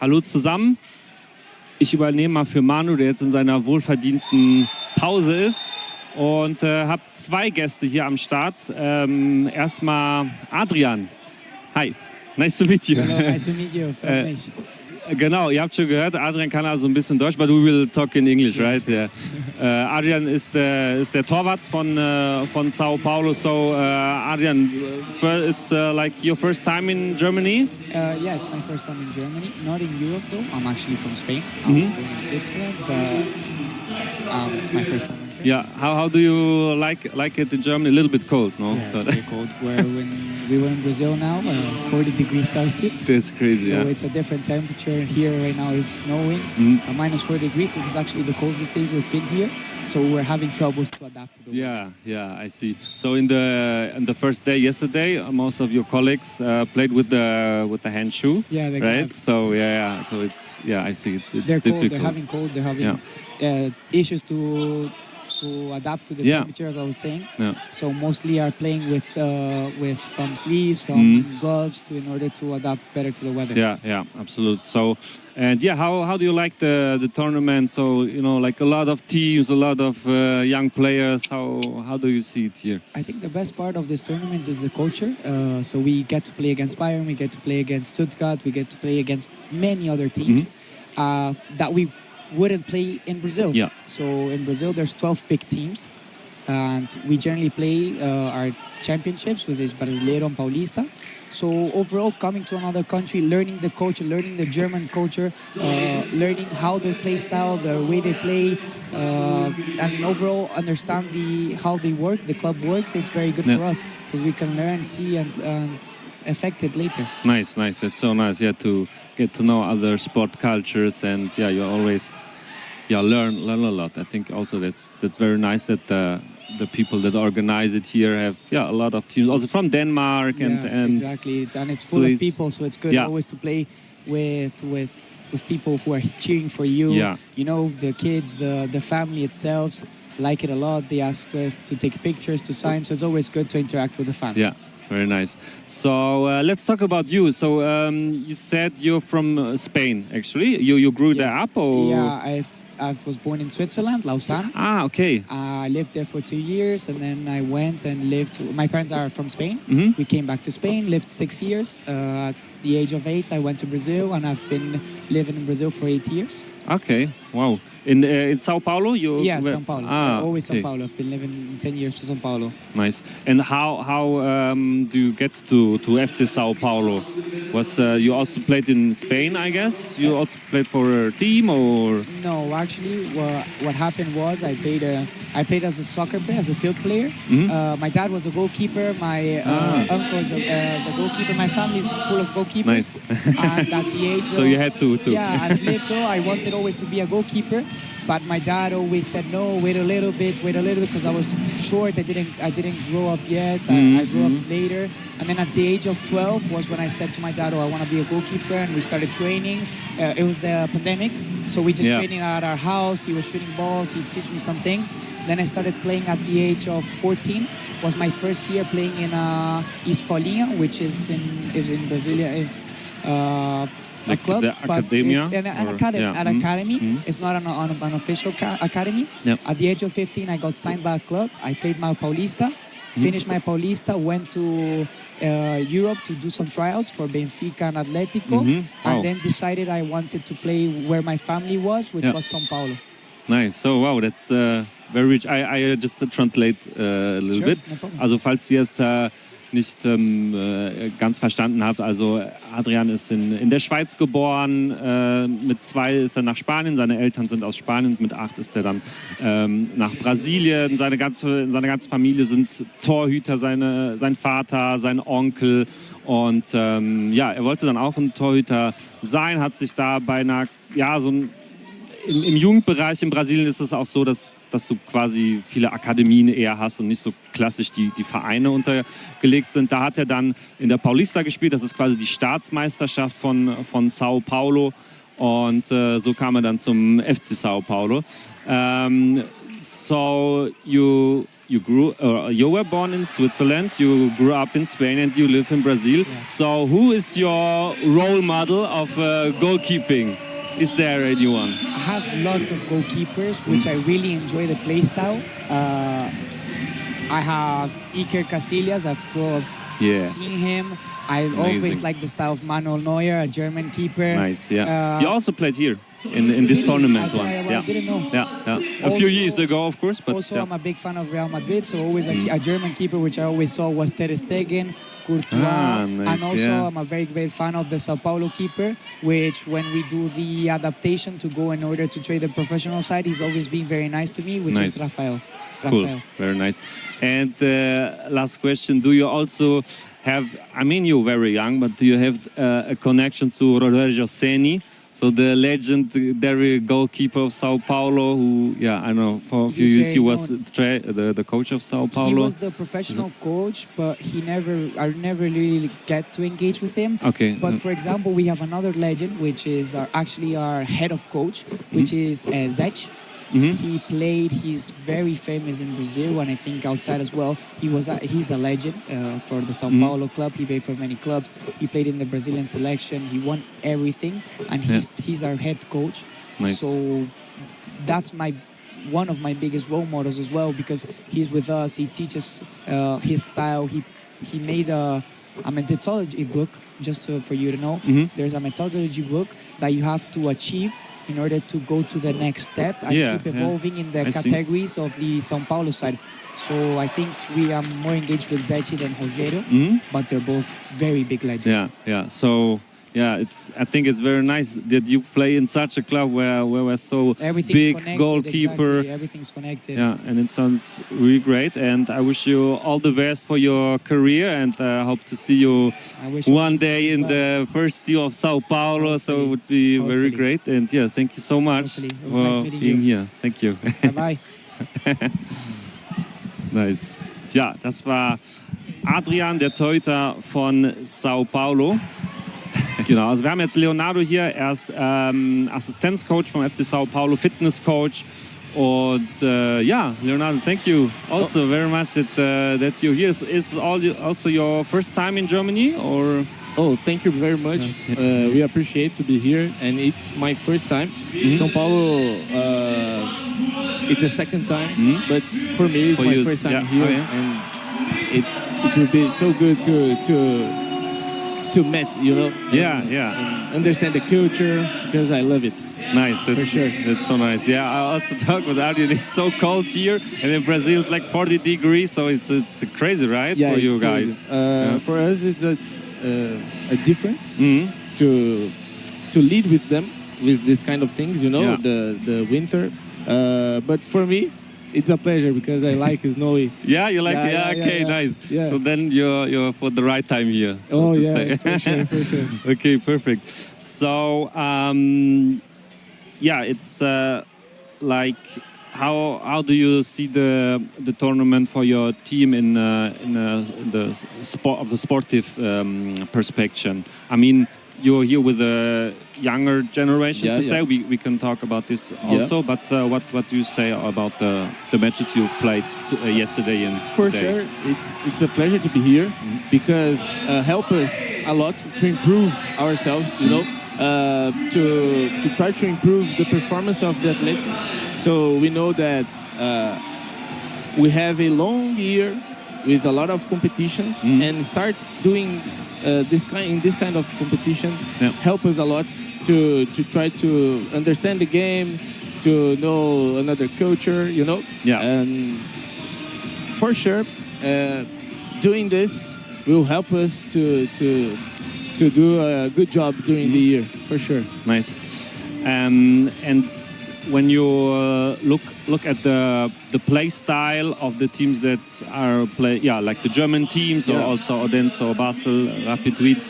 Hallo zusammen. Ich übernehme mal für Manu, der jetzt in seiner wohlverdienten Pause ist. Und habe zwei Gäste hier am Start. Erstmal Adrian. Hi, nice to meet you. Hello, nice to meet you. Genau, ihr habt schon gehört, Adrian kann also ein bisschen Deutsch, but we will talk in English, right? Yeah. Adrian ist der Torwart von São Paulo. So, Adrian, it's like your first time in Germany? Yeah, it's my first time in Germany. Not in Europe though. I'm actually from Spain. I was born in Switzerland, but it's my first time. Yeah, how do you like it in Germany? A little bit cold, no? Yeah, it's very cold. When we were in Brazil now, 40 degrees Celsius. That's crazy, So yeah. it's a different temperature. Here right now is snowing, minus 4 degrees. This is actually the coldest days we've been here. So we're having troubles to adapt to the weather. Yeah, I see. So in the first day yesterday, most of your colleagues played with the hand shoe. Yeah, they right. got- So so it's I see it's They're difficult. cold. They're having cold. They're having issues to adapt to the temperature, as I was saying. Yeah. So mostly are playing with some sleeves, some gloves, in order to adapt better to the weather. Yeah, absolutely. So, and how do you like the tournament? So, like a lot of teams, a lot of young players. How do you see it here? I think the best part of this tournament is the culture. So we get to play against Bayern, we get to play against Stuttgart, we get to play against many other teams that we wouldn't play in Brazil. Yeah. So in Brazil, there's 12 big teams, and we generally play our championships, which is Brasileiro and Paulista. So overall, coming to another country, learning the culture, learning the German culture, learning how they play style, the way they play, and overall understand how they work, the club works. It's very good for us, so we can learn, see, and affect it later. Nice. That's so nice. Yeah, to get to know other sport cultures, and you always learn a lot. I think also that's very nice that the people that organize it here have a lot of teams also from Denmark and exactly, and it's full of people, so it's good always to play with people who are cheering for you. Yeah. The kids, the family itself like it a lot. They ask us to take pictures, to sign, so it's always good to interact with the fans. Yeah. Very nice. So let's talk about you. So you said you're from Spain, actually. You grew there up, or? Yeah, I was born in Switzerland, Lausanne. Ah, okay. I lived there for 2 years, and then I went and lived. My parents are from Spain. We came back to Spain, lived 6 years. At the age of 8, I went to Brazil, and I've been living in Brazil for 8 years. Okay, wow. In São Paulo? Yeah, São Paulo. Always okay. São Paulo. I've been living 10 years to São Paulo. Nice. And how do you get to FC São Paulo? Was you also played in Spain, I guess? You also played for a team, or? No, actually, what happened was I played as a soccer player, as a field player. My dad was a goalkeeper. My uncle is a goalkeeper. My family is full of goalkeepers. Nice. And at the age so you had to. Yeah, at little, I wanted always to be a goalkeeper. But my dad always said, no, wait a little bit, because I was short. I didn't grow up yet. I grew up later. And then at the age of 12 was when I said to my dad, I want to be a goalkeeper. And we started training. It was the pandemic. So we just training at our house. He was shooting balls. He'd teach me some things. Then I started playing at the age of 14. Was my first year playing in Escolinha, which is in Brasilia. It's a club, but it's an academy. It's not an official academy. Yep. At the age of 15, I got signed by a club. I played my Paulista, finished my Paulista, went to Europe to do some tryouts for Benfica and Atletico, and then decided I wanted to play where my family was, which was São Paulo. Nice. So, wow, that's very rich. I just translate a little bit. No problem. Also, falls ihr es nicht ganz verstanden habt, also Adrian ist in der Schweiz geboren, mit 2 ist er nach Spanien, seine Eltern sind aus Spanien, mit 8 ist er dann nach Brasilien, seine ganze Familie sind Torhüter, sein Vater, sein Onkel, und er wollte dann auch ein Torhüter sein, hat sich da bei einer, im Jugendbereich in Brasilien ist es auch so, dass du quasi viele Akademien eher hast und nicht so klassisch die Vereine untergelegt sind. Da hat er dann in der Paulista gespielt, das ist quasi die Staatsmeisterschaft von São Paulo, und so kam er dann zum FC São Paulo. So you you were born in Switzerland, you grew up in Spain, and you live in Brazil. Yeah. So who is your role model of goalkeeping? Is there anyone? I have lots of goalkeepers, which I really enjoy the play style. I have Iker Casillas. I've grown up seeing him. I always like the style of Manuel Neuer, a German keeper. Nice, yeah. You also played here in this tournament once. I didn't know. Yeah. A few years ago, of course. But also, I'm a big fan of Real Madrid, so always a German keeper, which I always saw was Ter Stegen, Courtois, nice, and also I'm a very great fan of the São Paulo keeper, which when we do the adaptation to go in order to trade the professional side, he's always been very nice to me, which is Rafael. Cool, very nice. And last question, do you also have, I mean you're very young, but do you have a connection to Rogério Ceni? So the legendary goalkeeper of São Paulo, who, I know, for a few years he was the coach of São Paulo. He was the professional coach, but I never really get to engage with him. Okay. But for example, we have another legend, which is actually our head of coach, which is Zech. He's very famous in Brazil, and I think outside as well. He's a legend for the São Paulo club. He played for many clubs. He played in the Brazilian selection. He won everything, and he's our head coach. Nice. So that's one of my biggest role models as well, because he's with us. He teaches his style. He made a methodology book, just for you to know. There's a methodology book that you have to achieve in order to go to the next step and keep evolving in the categories of the São Paulo side. So I think we are more engaged with Zeti than Rogério, but they're both very big legends. Yeah. So I think it's very nice that you play in such a club where we're so big goalkeeper. Exactly. Everything's connected. Yeah, and it sounds really great. And I wish you all the best for your career, and I hope to see you one day in the first team of São Paulo. Hopefully. So it would be very great. And thank you so much for nice being here. Thank you. Bye. Nice. Ja, das war Adrian, der Torhüter von São Paulo. Genau, also wir haben jetzt Leonardo hier, er ist Assistenzcoach vom FC São Paulo, Fitnesscoach. Und Leonardo, thank you also very much that you're here. Is also your first time in Germany, or? Oh, thank you very much. We appreciate to be here, and it's my first time. São Paulo, it's the second time, but for me it's my first time here, and it will be so good to meet, and understand the culture, because I love it. Nice, for sure. That's so nice. Yeah, I also talked with Adrian. It's so cold here, and in Brazil it's like 40 degrees, so it's crazy, right? Yeah, for you guys. For us, it's a different to lead with them with this kind of things, the winter. But for me, it's a pleasure because I like snowy. Yeah, you like it? Yeah, okay, nice. Yeah. So then you're for the right time here. So for sure. Okay, perfect. So, it's like how do you see the tournament for your team in the sport of the sportive perspective? I mean, you're here with a younger generation to say. We can talk about this also, but what do you say about the matches you've played yesterday and for today? Sure, it's a pleasure to be here because help us a lot to improve ourselves, to try to improve the performance of the athletes. So we know that we have a long year with a lot of competitions, and start doing this kind of competition help us a lot to try to understand the game, to know another culture, and for sure doing this will help us to do a good job during the year, for sure. Nice. And when you look at the play style of the teams that are like the German teams, or also Odense or Basel, Rapid Wien,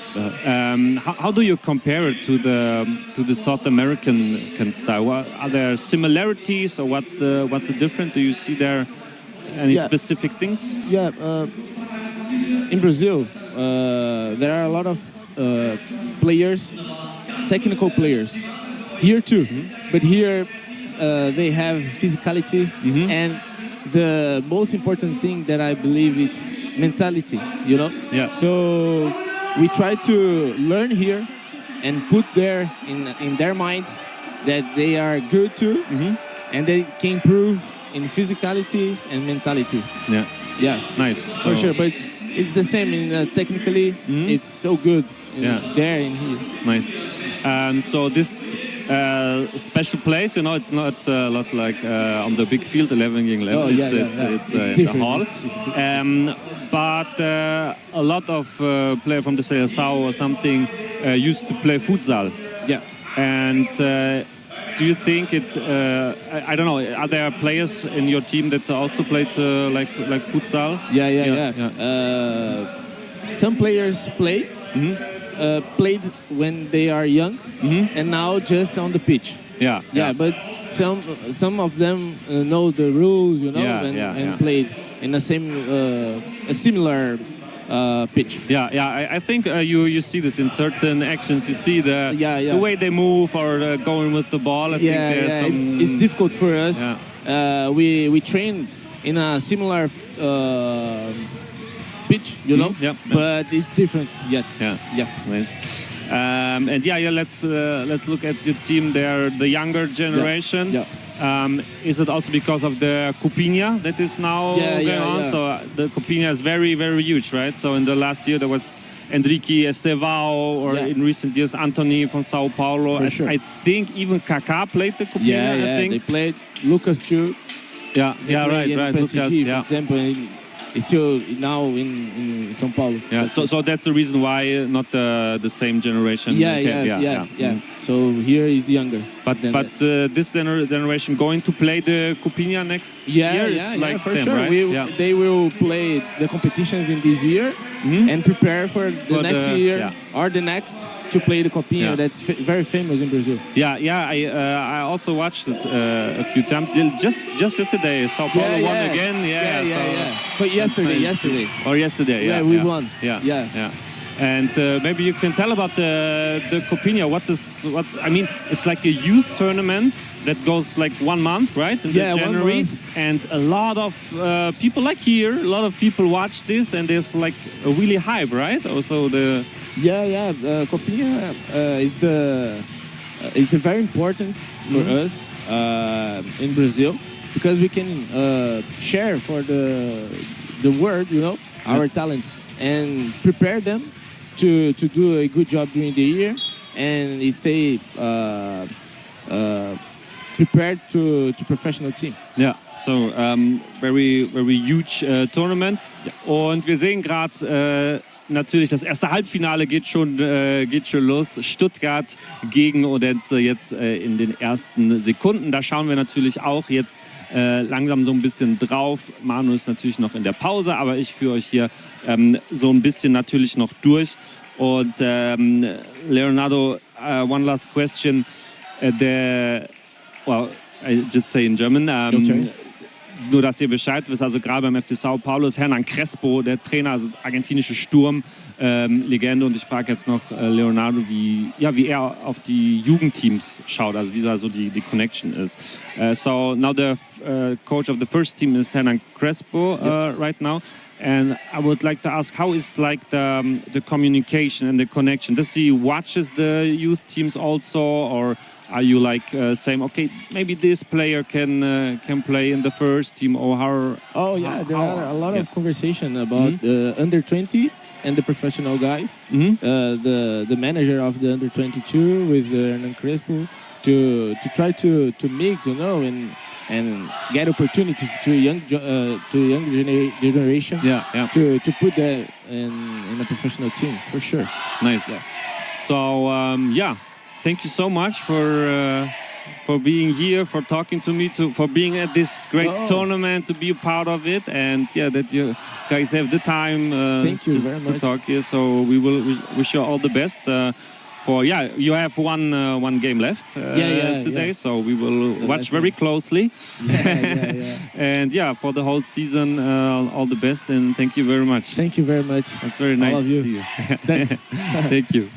how do you compare it to the South American style? Are there similarities, or what's the difference? Do you see there any specific things? Yeah, in Brazil there are a lot of players, technical players. Here too, but here they have physicality, and the most important thing that I believe it's mentality, you know? Yeah. So we try to learn here and put there in their minds that they are good too, and they can improve in physicality and mentality. Yeah. Yeah. Nice. For sure, but it's the same in technically. It's so good there and here. Nice. So this special place, you know, it's not lot like on the big field, 11 against 11. It's in the hall. But a lot of players from the Seleção or something used to play futsal. Yeah. And do you think it? I don't know. Are there players in your team that also played like futsal? Yeah. Some players play. Played when they are young, and now just on the pitch. Yeah. But some of them know the rules, you know, and played in a similar pitch. I think you see this in certain actions. You see the way they move or going with the ball. I think there's it's difficult for us. We train in a similar pitch, you know, but it's different yet. Nice. Let's look at your team. They're the younger generation. Is it also because of the Copinha that is now going on? So the Copinha is very, very huge, right? So in the last year there was Enrique Estevao, or in recent years Anthony from São Paulo. I think even Kaká played the Copinha. I think they played. Lucas too. Right. Lucas, for example. It's still now in São Paulo. So that's the reason why not the same generation. So here is younger. But this generation going to play the Copinha next year? For them, sure. Right? They will play the competitions in this year and prepare for the next year or the next to play the Copinha. That's very famous in Brazil. I also watched it a few times. Just yesterday, São Paulo won again. But yesterday. Or yesterday, we won. And maybe you can tell about the Copinha. I mean, it's like a youth tournament that goes like 1 month, right? In January. And a lot of people like here, a lot of people watch this, and there's like a really hype, right? Also the Copinha it's very important for us in Brazil, because we can share for the world, you know, our talents, and prepare them to do a good job during the year and stay prepared to professional team. So very, very huge tournament. Und wir sehen gerade natürlich, das erste Halbfinale geht schon los. Stuttgart gegen Odense jetzt in den ersten Sekunden. Da schauen wir natürlich auch jetzt langsam so ein bisschen drauf. Manu ist natürlich noch in der Pause, aber ich führe euch hier so ein bisschen natürlich noch durch. Und Leonardo, one last question. I just say in German. Okay. Nur, dass ihr Bescheid wisst, also gerade beim FC São Paulo ist Hernan Crespo, der Trainer, also argentinische Sturm-Legende. Und ich frage jetzt noch Leonardo, wie er auf die Jugendteams schaut, also wie da so die Connection ist. So now the coach of the first team is Hernan Crespo right now. And I would like to ask, how is like the communication and the connection? Does he watches the youth teams also, or are you like saying, okay, maybe this player can play in the first team, or how? There are a lot of conversation about under 20 and the professional guys. The manager of the under 22 with Hernan Crespo to try to mix, you know, and get opportunities to young generation. To put that in a professional team for sure. Nice. So thank you so much for being here, for talking to me, for being at this great tournament, to be a part of it, and that you guys have the time to talk here. So we wish you all the best. You have one game left today, so we will watch very closely. And for the whole season, all the best, and thank you very much. Thank you very much. It's very nice all of you. to see you. Thank you.